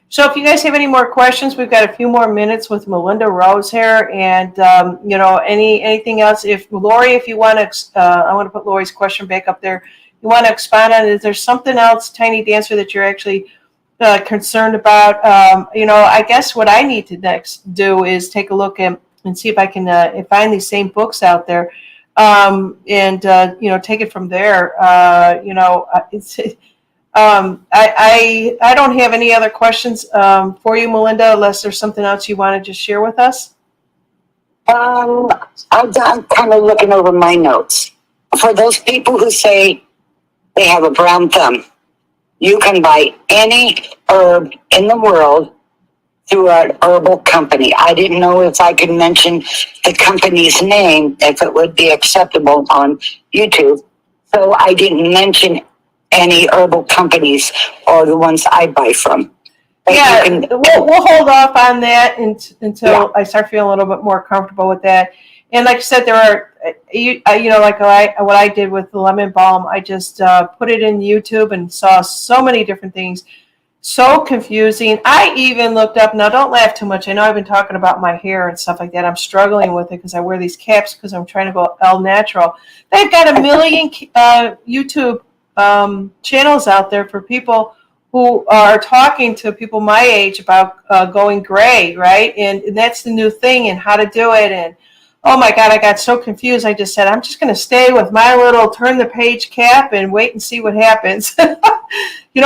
So if you guys have any more questions, we've got a few more minutes with Melinda Rose here, and anything else. If Lori, if you want to, I want to put Lori's question back up there. You want to expand on it? Is there something else, Tiny Dancer, that you're actually concerned about? I guess what I need to next do is take a look at and see if I can find these same books out there, and take it from there. I don't have any other questions for you, Melinda, unless there's something else you want to just share with us. I'm kind of looking over my notes. For those people who say they have a brown thumb, you can buy any herb in the world through an herbal company. I didn't know if I could mention the company's name, if it would be acceptable on YouTube. So I didn't mention any herbal companies or the ones I buy from. But we'll hold off on that until I start feeling a little bit more comfortable with that. And like I said, there are, what I did with the lemon balm, I just put it in YouTube and saw so many different things. So confusing. I even looked up, now don't laugh too much. I know I've been talking about my hair and stuff like that. I'm struggling with it because I wear these caps because I'm trying to go all natural. They've got 1 million YouTube channels out there for people who are talking to people my age about going gray, right? And that's the new thing, and how to do it. And oh my God, I got so confused. I just said, I'm just going to stay with my little turn the page cap and wait and see what happens.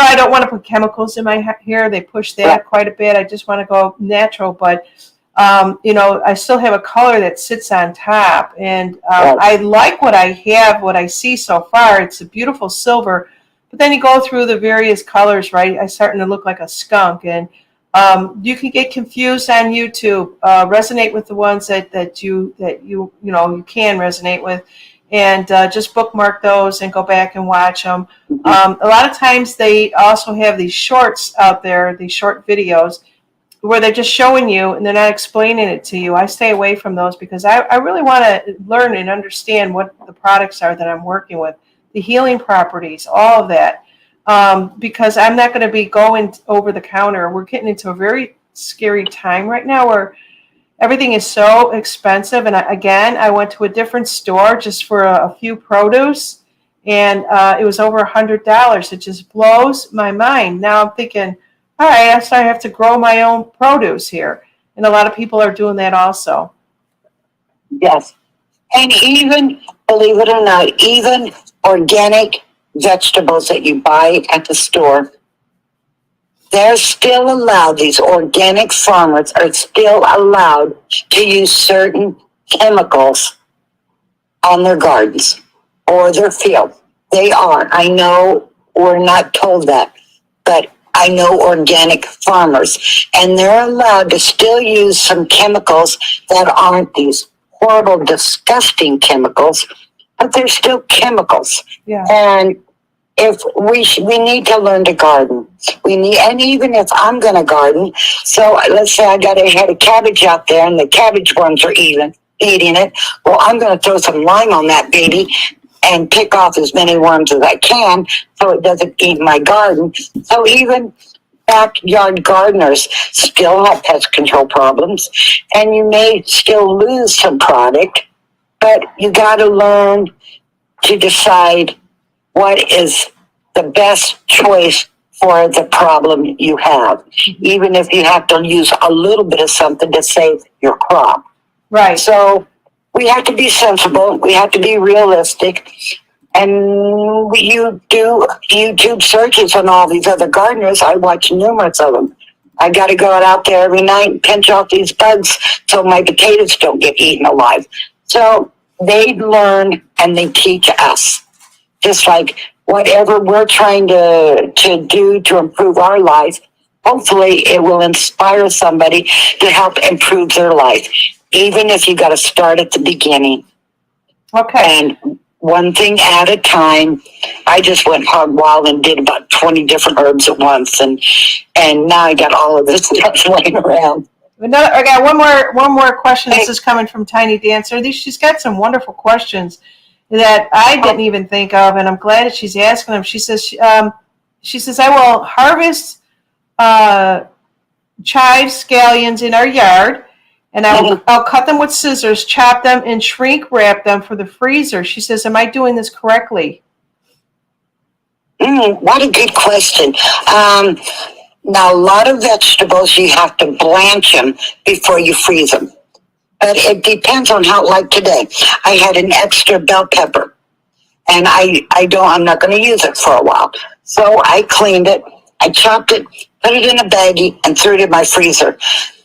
I don't want to put chemicals in my hair. They push that quite a bit. I just want to go natural. But, I still have a color that sits on top. And I like what I have, what I see so far. It's a beautiful silver. But then you go through the various colors, right? I'm starting to look like a skunk. And you can get confused on YouTube. Resonate with the ones that you can resonate with, and just bookmark those and go back and watch them. A lot of times they also have these shorts out there, these short videos, where they're just showing you and they're not explaining it to you. I stay away from those because I really want to learn and understand what the products are that I'm working with, the healing properties, all of that. Because I'm not going to be going over the counter. We're getting into a very scary time right now where everything is so expensive. And I went to a different store just for a few produce, and it was over $100. It just blows my mind. Now I'm thinking, all right, so I have to grow my own produce here. And a lot of people are doing that also. Yes. And even, believe it or not, even organic vegetables that you buy at the store, they're still allowed, these organic farmers are still allowed to use certain chemicals on their gardens or their field. They are. I know we're not told that, but I know organic farmers, and they're allowed to still use some chemicals that aren't these horrible, disgusting chemicals, but they're still chemicals. Yeah. And if we need to learn to garden. And even if I'm going to garden, so let's say I got a head of cabbage out there and the cabbage worms are eating it. Well, I'm going to throw some lime on that baby and pick off as many worms as I can so it doesn't eat my garden. So even backyard gardeners still have pest control problems, and you may still lose some product, but you got to learn to decide what is the best choice for the problem you have, even if you have to use a little bit of something to save your crop. Right. So we have to be sensible. We have to be realistic. And you do YouTube searches on all these other gardeners. I watch numerous of them. I got to go out there every night and pinch off these bugs so my potatoes don't get eaten alive. So they learn and they teach us. Just like whatever we're trying to do to improve our life, hopefully it will inspire somebody to help improve their life, even if you got to start at the beginning. Okay. And one thing at a time. I just went hog wild and did about 20 different herbs at once, and now I got all of this stuff laying around. I got one more question. This is coming from Tiny Dancer. She's got some wonderful questions that I didn't even think of, and I'm glad that she's asking them. She says, I will harvest chives, scallions in our yard, and I'll cut them with scissors, chop them, and shrink wrap them for the freezer. She says, am I doing this correctly? What a good question. Now, a lot of vegetables, you have to blanch them before you freeze them. But it depends on how, like today, I had an extra bell pepper, and I'm not going to use it for a while. So I cleaned it, I chopped it, put it in a baggie, and threw it in my freezer.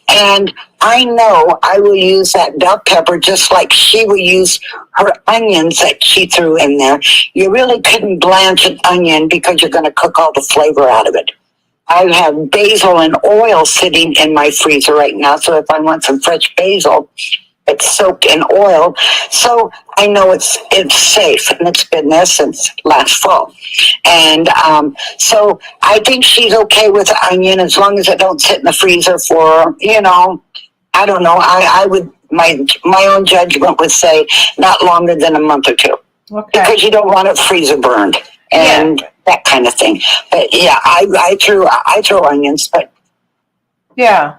And I know I will use that bell pepper just like she will use her onions that she threw in there. You really couldn't blanch an onion because you're going to cook all the flavor out of it. I have basil and oil sitting in my freezer right now, so if I want some fresh basil, it's soaked in oil. So I know it's safe, and it's been there since last fall. And so I think she's okay with the onion as long as it don't sit in the freezer for, I don't know. I would, my own judgment would say not longer than a month or two. Okay. Because you don't want it freezer burned. And that kind of thing. But yeah, I throw onions, but yeah,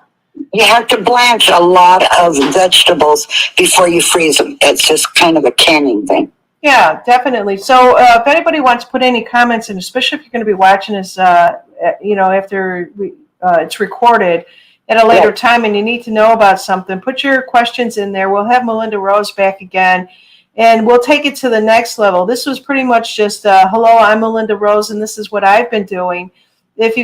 you have to blanch a lot of vegetables before you freeze them. It's just kind of a canning thing. Yeah, definitely. So if anybody wants to put any comments in, especially if you're going to be watching this, after it's recorded at a later time and you need to know about something, put your questions in there. We'll have Melinda Rose back again. And we'll take it to the next level. This was pretty much just, hello, I'm Melinda Rose, and this is what I've been doing. If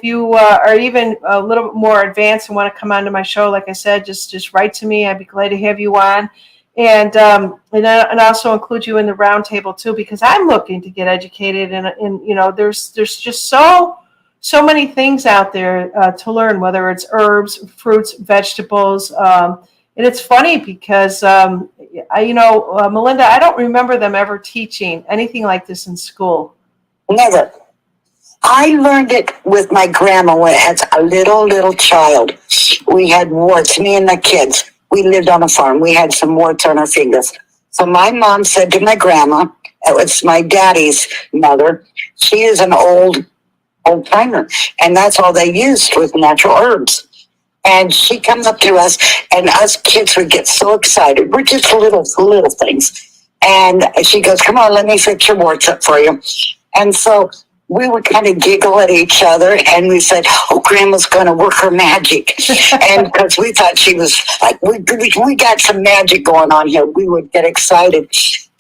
you are even a little bit more advanced and want to come onto my show, like I said, just write to me. I'd be glad to have you on, and also include you in the roundtable too, because I'm looking to get educated, and there's just so many things out there to learn, whether it's herbs, fruits, vegetables. And it's funny because, Melinda, I don't remember them ever teaching anything like this in school. Never. I learned it with my grandma when as a little child. We had warts, me and the kids. We lived on a farm. We had some warts on our fingers. So my mom said to my grandma, it was my daddy's mother, she is an old timer, and that's all they used was natural herbs. And she comes up to us, and us kids would get so excited. We're just little things. And she goes, come on, let me fix your warts up for you. And so we would kind of giggle at each other, and we said, oh, Grandma's going to work her magic. And because we thought she was like, we got some magic going on here. We would get excited.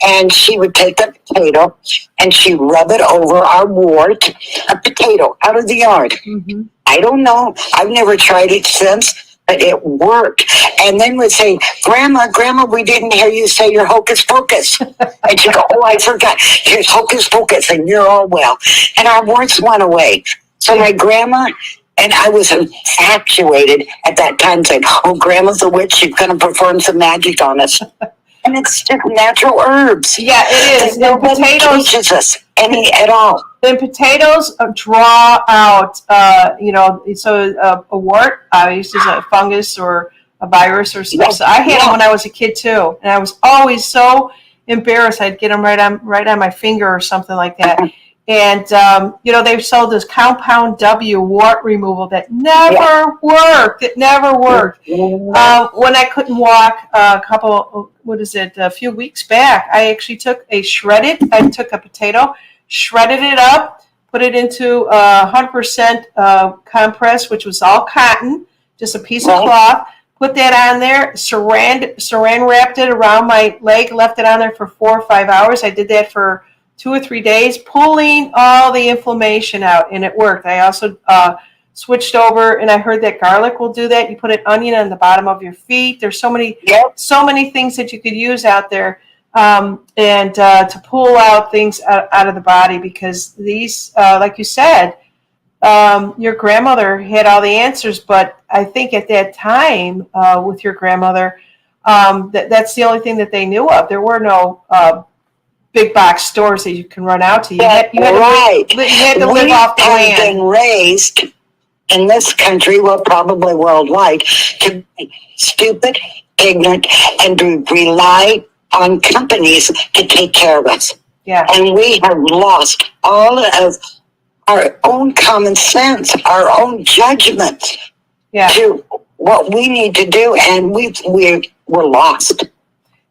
And she would take a potato, and she'd rub it over our wart, a potato out of the yard. Mm-hmm. I don't know. I've never tried it since, but it worked. And then would say, Grandma, we didn't hear you say your hocus pocus. And she'd go, oh, I forgot. Here's hocus pocus, and you're all well. And our words went away. So my grandma, and I was infatuated at that time, saying, oh, Grandma's a witch. She's going to perform some magic on us. And it's just natural herbs. Yeah, it is. And nobody teaches us any at all. Then potatoes draw out, so a wart, obviously is a fungus or a virus or something. So I had them when I was a kid too, and I was always so embarrassed. I'd get them right on my finger or something like that. And they've sold this Compound W wart removal that never worked. It never worked. When I couldn't walk a few weeks back, I actually took a potato, shredded it up, put it into 100% compress, which was all cotton, just a piece of cloth, put that on there, saran wrapped it around my leg, left it on there for 4 or 5 hours. I did that for 2 or 3 days, pulling all the inflammation out, and it worked. I also switched over, and I heard that garlic will do that. You put an onion on the bottom of your feet. There's so many things that you could use out there, and to pull out things out of the body, because these, like you said, your grandmother had all the answers, but I think at that time with your grandmother, that's the only thing that they knew of. There were no big box stores that you can run out to. You had to live off the land. We have been raised in this country, well, probably worldwide, to be stupid, ignorant, and to rely on companies to take care of us. Yeah. And we have lost all of our own common sense, our own judgment to what we need to do, and we're lost.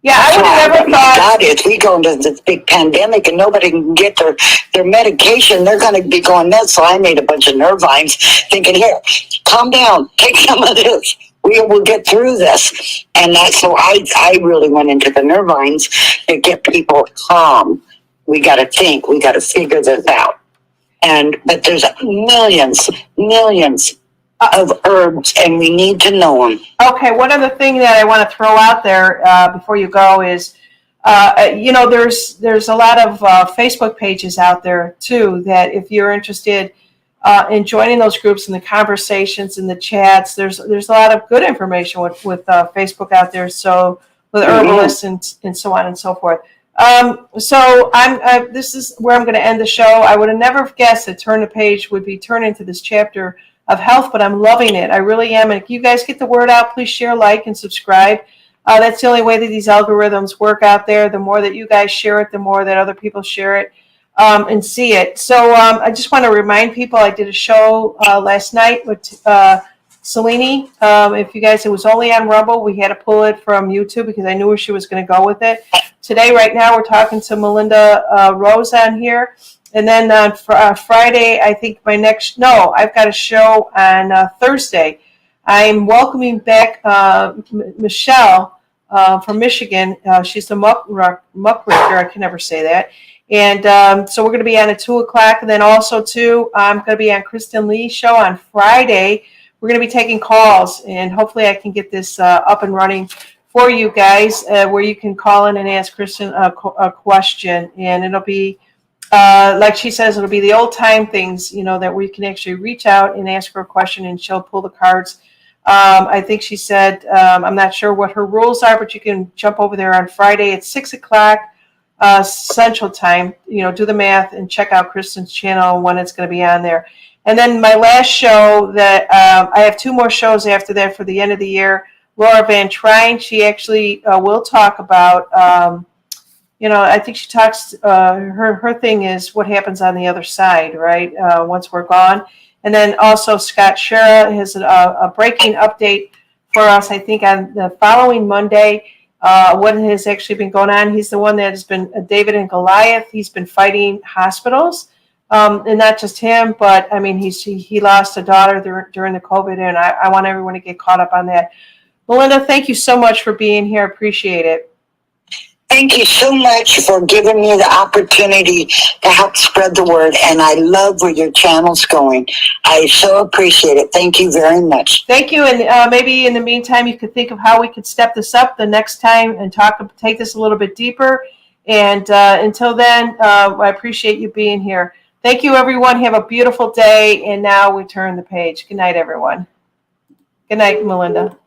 Yeah, I would have never thought. God, if we go into this big pandemic and nobody can get their medication, they're going to be going nuts. So I made a bunch of Nervines, thinking, here, calm down, take some of this. We will get through this. And so I really went into the Nervines to get people calm. We got to think. We got to figure this out. But there's millions of herbs, and we need to know them. Okay, one other thing that I want to throw out there before you go is, there's a lot of Facebook pages out there too, that if you're interested in joining those groups and the conversations and the chats, there's a lot of good information with Facebook out there. So with herbalists and so on and so forth. So this is where I'm going to end the show. I would have never guessed that Turn the Page would be turned into this chapter of health, but I'm loving it. I really am. And if you guys get the word out, please share, like, and subscribe. That's the only way that these algorithms work out there. The more that you guys share it, the more that other people share it and see it. So I just want to remind people, I did a show last night with Selene. If you guys, it was only on Rumble. We had to pull it from YouTube because I knew where she was going to go with it. Today, right now, we're talking to Melinda Rose on here. And then on Friday, I think I've got a show on Thursday. I'm welcoming back Michelle from Michigan. She's the muckraker. I can never say that. And so we're going to be on at 2 o'clock. And then also, too, I'm going to be on Kristen Lee's show on Friday. We're going to be taking calls, and hopefully I can get this up and running for you guys, where you can call in and ask Kristen a question. And it'll be, like she says, it'll be the old time things, that we can actually reach out and ask her a question, and she'll pull the cards. I think she said, I'm not sure what her rules are, but you can jump over there on Friday at 6 o'clock Central Time. Do the math and check out Kristen's channel when it's going to be on there. And then my last show that I have 2 more shows after that for the end of the year. Laura Van Trine, she actually will talk about. I think she talks, her thing is what happens on the other side, right, once we're gone. And then also Scott Shera has a breaking update for us, I think, on the following Monday, what has actually been going on. He's the one that has been David and Goliath. He's been fighting hospitals, and not just him, but, I mean, he lost a daughter during the COVID, and I want everyone to get caught up on that. Melinda, thank you so much for being here. I appreciate it. Thank you so much for giving me the opportunity to help spread the word. And I love where your channel's going. I so appreciate it. Thank you very much. Thank you. And maybe in the meantime, you could think of how we could step this up the next time and take this a little bit deeper. And until then, I appreciate you being here. Thank you, everyone. Have a beautiful day. And now we turn the page. Good night, everyone. Good night, Melinda.